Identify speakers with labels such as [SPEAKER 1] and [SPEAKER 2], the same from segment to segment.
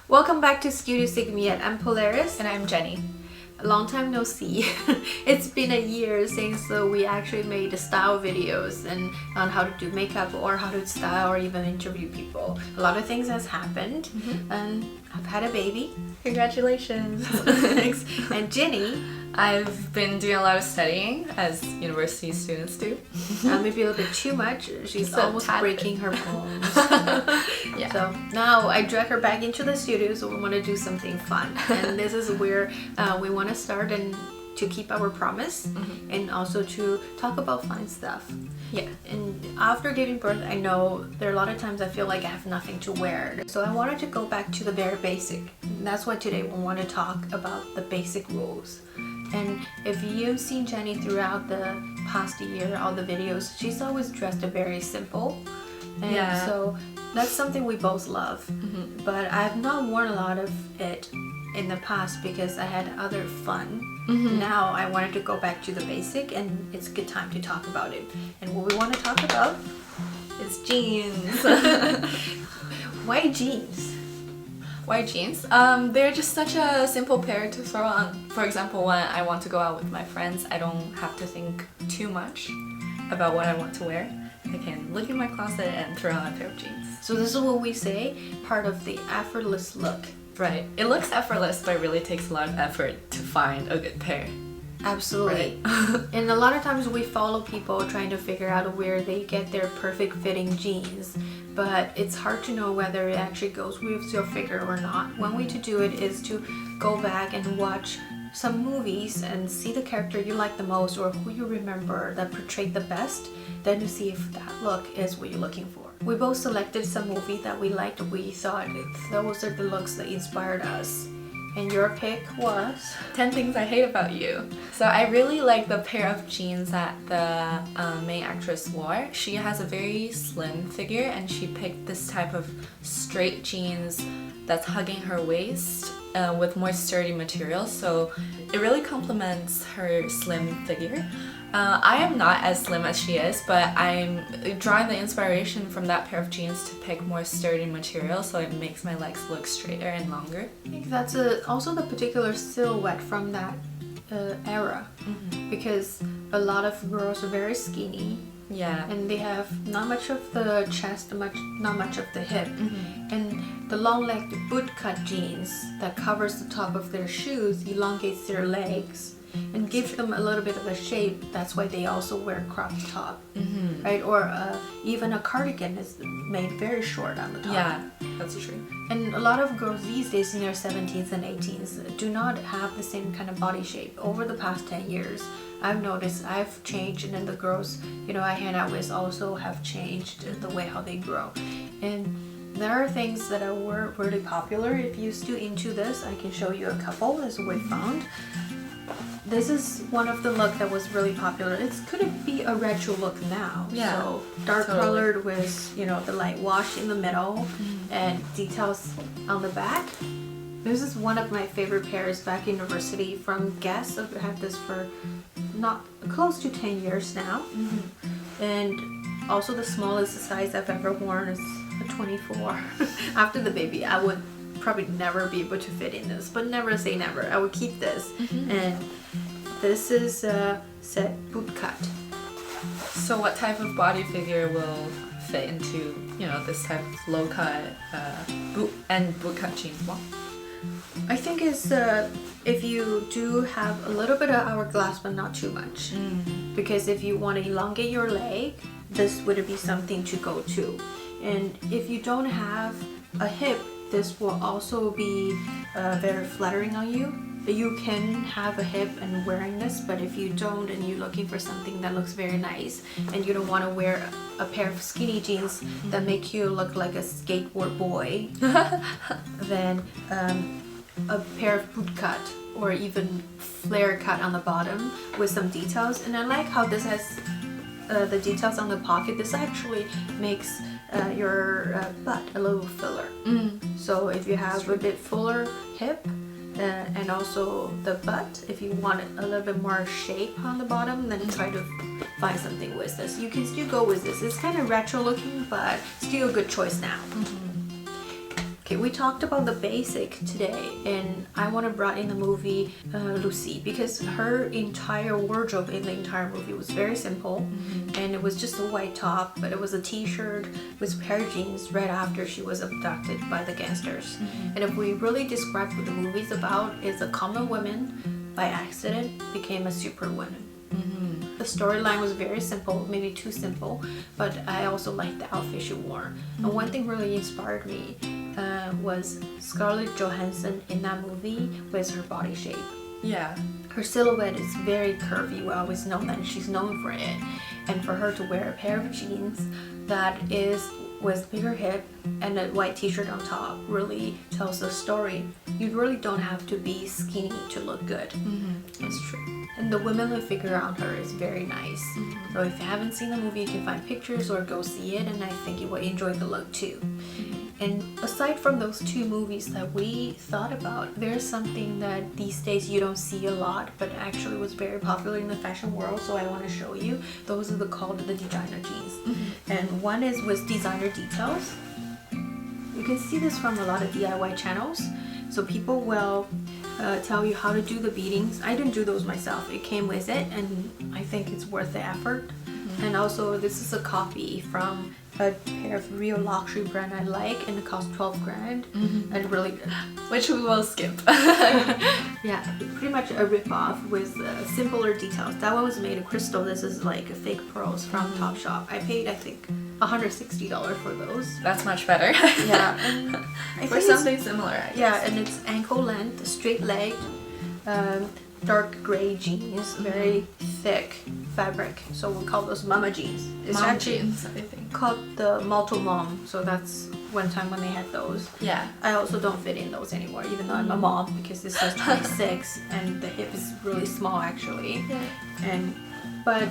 [SPEAKER 1] Welcome back to Studio Sigmiet. I'm Polaris.
[SPEAKER 2] And I'm Jenny.
[SPEAKER 1] A long time no see. It's been a year since we actually made style videos and on how to do makeup or how to style or even interview people. A lot of things has happened, and I've had a baby.
[SPEAKER 2] Congratulations.
[SPEAKER 1] Thanks. And Jenny,
[SPEAKER 2] I've been doing a lot of studying, as university students do.
[SPEAKER 1] maybe a little bit too much. She's
[SPEAKER 2] Just a
[SPEAKER 1] almost
[SPEAKER 2] tad
[SPEAKER 1] breaking
[SPEAKER 2] bit.
[SPEAKER 1] her bones.
[SPEAKER 2] Yeah.
[SPEAKER 1] So now I drag her back into the studio, so we want to do something fun. And this is where we want to start and to keep our promise and also to talk about fun stuff.
[SPEAKER 2] Yeah.
[SPEAKER 1] And after giving birth, I know there are a lot of times I feel like I have nothing to wear. So I wanted to go back to the very basic. And that's why today we want to talk about the basic rules. And if you've seen Jenny throughout the past year, all the videos, she's always dressed very simple. And
[SPEAKER 2] Yeah.
[SPEAKER 1] so that's something we both love. But I've not worn a lot of it in the past because I had other fun. Now I wanted to go back to the basic, and it's a good time to talk about it. And what we want to talk about is jeans. Why jeans?
[SPEAKER 2] Why jeans? They're just such a simple pair to throw on. For example, when I want to go out with my friends, I don't have to think too much about what I want to wear. I can look in my closet and throw on a pair of jeans.
[SPEAKER 1] So this is what we say, part of the effortless look.
[SPEAKER 2] Right. It looks effortless, but it really takes a lot of effort to find a good pair.
[SPEAKER 1] Absolutely. And a lot of times we follow people trying to figure out where they get their perfect fitting jeans, but it's hard to know whether it actually goes with your figure or not. One way to do it is to go back and watch some movies and see the character you like the most or who you remember that portrayed the best, then to see if that look is what you're looking for. We both selected some movie that we liked. We thought those are the looks that inspired us. And your pick was?
[SPEAKER 2] 10 Things I Hate About You. So I really like the pair of jeans that the main actress wore. She has a very slim figure and she picked this type of straight jeans that's hugging her waist with more sturdy material. So it really complements her slim figure. I am not as slim as she is, but I'm drawing the inspiration from that pair of jeans to pick more sturdy material so it makes my legs look straighter and longer.
[SPEAKER 1] I think that's also the particular silhouette from that era, because a lot of girls are very skinny.
[SPEAKER 2] Yeah.
[SPEAKER 1] And they have not much of the chest, not much of the hip. And the long-legged bootcut jeans that covers the top of their shoes elongates their legs and gives them a little bit of a shape. That's why they also wear cropped top, right? Or even a cardigan is made very short on the top.
[SPEAKER 2] Yeah, that's true.
[SPEAKER 1] And a lot of girls these days in their 17s and 18s do not have the same kind of body shape. Over the past 10 years, I've noticed I've changed, and then the girls, I hang out with also have changed the way how they grow. And there are things that were really popular. If you're still into this, I can show you a couple as we found. This is one of the look that was really popular. It could be a retro look now.
[SPEAKER 2] Yeah,
[SPEAKER 1] So dark
[SPEAKER 2] totally.
[SPEAKER 1] colored with, the light wash in the middle and details on the back. This is one of my favorite pairs back in university from Guess. I've had this for not close to 10 years now. And also the smallest size I've ever worn is a 24. After the baby, I would probably never be able to fit in this, but never say never. I would keep this. And this is a set boot cut.
[SPEAKER 2] So what type of body figure will fit into, this type of low cut boot cut jeans? Well,
[SPEAKER 1] I think it's if you do have a little bit of hourglass, but not too much. Because if you want to elongate your leg, this would be something to go to. And if you don't have a hip, this will also be very flattering on you. You can have a hip and wearing this, but if you don't and you're looking for something that looks very nice and you don't want to wear a pair of skinny jeans that make you look like a skateboard boy, then a pair of boot cut or even flare cut on the bottom with some details. And I like how this has the details on the pocket. This actually makes your butt a little fuller. So if you have a bit fuller hip and also the butt, if you want a little bit more shape on the bottom, then try to find something with this. You can still go with this. It's kind of retro looking, but still a good choice now. Okay, we talked about the basic today, and I want to bring in the movie Lucy, because her entire wardrobe in the entire movie was very simple, and it was just a white top, but it was a t-shirt with a pair of jeans right after she was abducted by the gangsters. And if we really describe what the movie's about, is a common woman by accident became a superwoman. The storyline was very simple, maybe too simple, but I also liked the outfit she wore. And one thing really inspired me was Scarlett Johansson in that movie with her body shape.
[SPEAKER 2] Yeah.
[SPEAKER 1] Her silhouette is very curvy. We always know that, and she's known for it. And for her to wear a pair of jeans that is with bigger hip and a white t-shirt on top really tells the story. You really don't have to be skinny to look good.
[SPEAKER 2] That's true.
[SPEAKER 1] And the womanly figure on her is very nice. So if you haven't seen the movie, you can find pictures or go see it, and I think you will enjoy the look too. And aside from those two movies that we thought about, there's something that these days you don't see a lot, but actually was very popular in the fashion world, so I want to show you. Those are called the designer jeans. And one is with designer details. You can see this from a lot of DIY channels. So people will tell you how to do the beadings. I didn't do those myself. It came with it, and I think it's worth the effort. And also, this is a copy from a pair of real luxury brand I like, and it cost 12 grand. And really good.
[SPEAKER 2] Which we will skip.
[SPEAKER 1] Yeah, pretty much a rip-off with simpler details. That one was made of crystal. This is like a fake pearls from Topshop. I paid, I think, $160 for those.
[SPEAKER 2] That's much better.
[SPEAKER 1] Yeah, and I
[SPEAKER 2] For
[SPEAKER 1] think
[SPEAKER 2] something similar, I guess.
[SPEAKER 1] yeah, and it's ankle length, straight legged, dark gray jeans, very thick fabric. So we call those mama jeans. It's
[SPEAKER 2] Mom
[SPEAKER 1] actually
[SPEAKER 2] jeans, I think.
[SPEAKER 1] called the Malto Mom. So that's one time when they had those.
[SPEAKER 2] Yeah.
[SPEAKER 1] I also don't fit in those anymore, even though I'm a mom, because this is 26 and the hip is really small actually.
[SPEAKER 2] Yeah.
[SPEAKER 1] But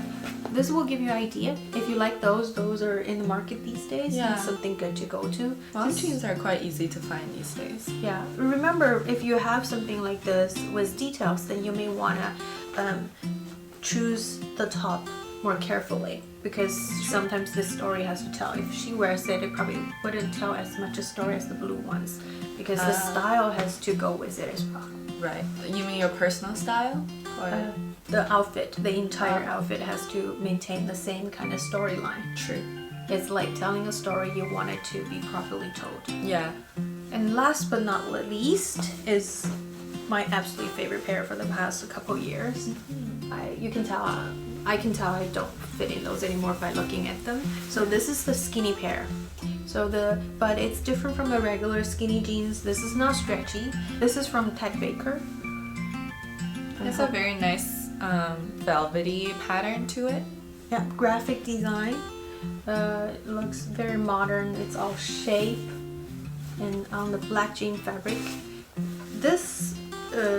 [SPEAKER 1] this will give you an idea. If you like those are in the market these days.
[SPEAKER 2] Yeah.
[SPEAKER 1] It's something good to go to.
[SPEAKER 2] Mom jeans are quite easy to find these days.
[SPEAKER 1] Yeah. Remember, if you have something like this with details, then you may want to choose the top more carefully, because sometimes this story has to tell. If she wears it, it probably wouldn't tell as much a story as the blue ones, because the style has to go with it as well.
[SPEAKER 2] Right. You mean your personal style? Or
[SPEAKER 1] The outfit, the entire outfit has to maintain the same kind of storyline.
[SPEAKER 2] True.
[SPEAKER 1] It's like telling a story, you want it to be properly told.
[SPEAKER 2] Yeah.
[SPEAKER 1] And last but not least is my absolute favorite pair for the past couple years. I can tell I don't fit in those anymore by looking at them. So this is the skinny pair. But it's different from the regular skinny jeans. This is not stretchy. This is from Ted Baker.
[SPEAKER 2] It's a very nice velvety pattern to it.
[SPEAKER 1] Yeah, graphic design. It looks very modern. It's all shape and on the black jean fabric. This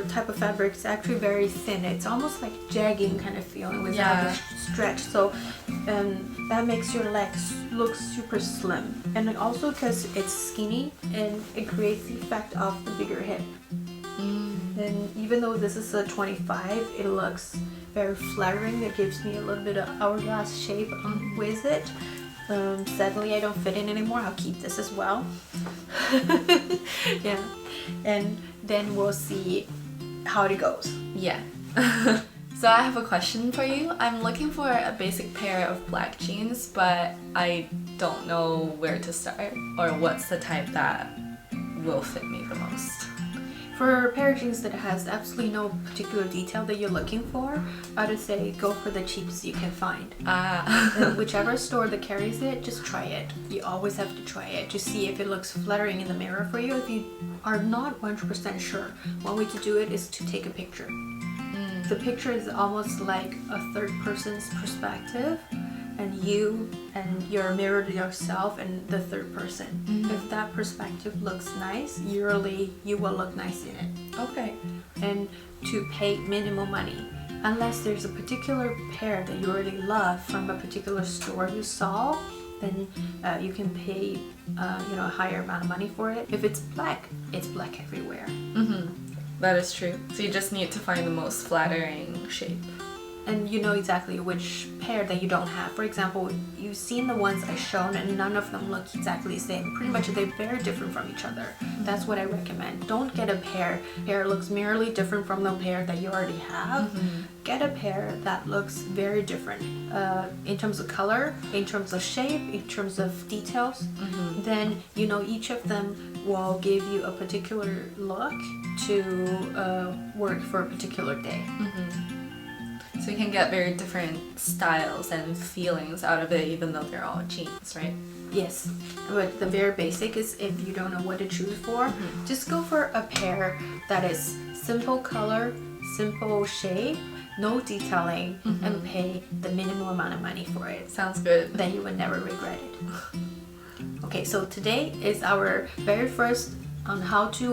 [SPEAKER 1] type of fabric is actually very thin. It's almost like jegging kind of feeling without the stretch. So that makes your legs look super slim. And also because it's skinny, and it creates the effect of the bigger hip. And even though this is a 25, it looks very flattering. It gives me a little bit of hourglass shape with it. Sadly, I don't fit in anymore. I'll keep this as well. Yeah, and then we'll see how it goes.
[SPEAKER 2] Yeah. So I have a question for you. I'm looking for a basic pair of black jeans, but I don't know where to start or what's the type that will fit me the most.
[SPEAKER 1] For a pair of jeans that has absolutely no particular detail that you're looking for, I would say go for the cheapest you can find. And whichever store that carries it, just try it. You always have to try it to see if it looks flattering in the mirror for you. If you are not 100% sure, one way to do it is to take a picture. The picture is almost like a third person's perspective, and you and your mirror to yourself and the third person. If that perspective looks nice, you will look nice in it.
[SPEAKER 2] Okay.
[SPEAKER 1] And to pay minimal money, unless there's a particular pair that you already love from a particular store you saw, then you can pay a higher amount of money for it. If it's black everywhere.
[SPEAKER 2] That is true. So you just need to find the most flattering shape.
[SPEAKER 1] and you know exactly which pair that you don't have. For example, you've seen the ones I shown and none of them look exactly the same. Pretty much they're very different from each other. That's what I recommend. Don't get a pair looks merely different from the pair that you already have. Get a pair that looks very different in terms of color, in terms of shape, in terms of details. Then you know each of them will give you a particular look to work for a particular day.
[SPEAKER 2] So you can get very different styles and feelings out of it, even though they're all jeans, right?
[SPEAKER 1] Yes, but the very basic is if you don't know what to choose for, just go for a pair that is simple color, simple shape, no detailing, and pay the minimum amount of money for it.
[SPEAKER 2] Sounds good.
[SPEAKER 1] Then you will never regret it. Okay, so today is our very first on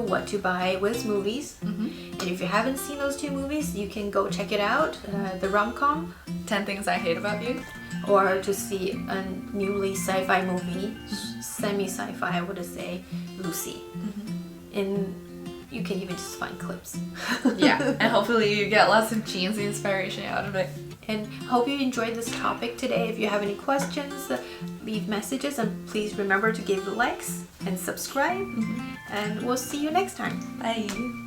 [SPEAKER 1] what to buy with movies. And if you haven't seen those 2 movies, you can go check it out, the rom-com,
[SPEAKER 2] 10 Things I Hate About You.
[SPEAKER 1] or to see a newly sci-fi movie, semi-sci-fi I would say, Lucy. And you can even just find clips.
[SPEAKER 2] Yeah, and hopefully you get lots of jeans inspiration out of it.
[SPEAKER 1] And hope you enjoyed this topic today. If you have any questions, leave messages, and please remember to give likes and subscribe. And we'll see you next time.
[SPEAKER 2] Bye.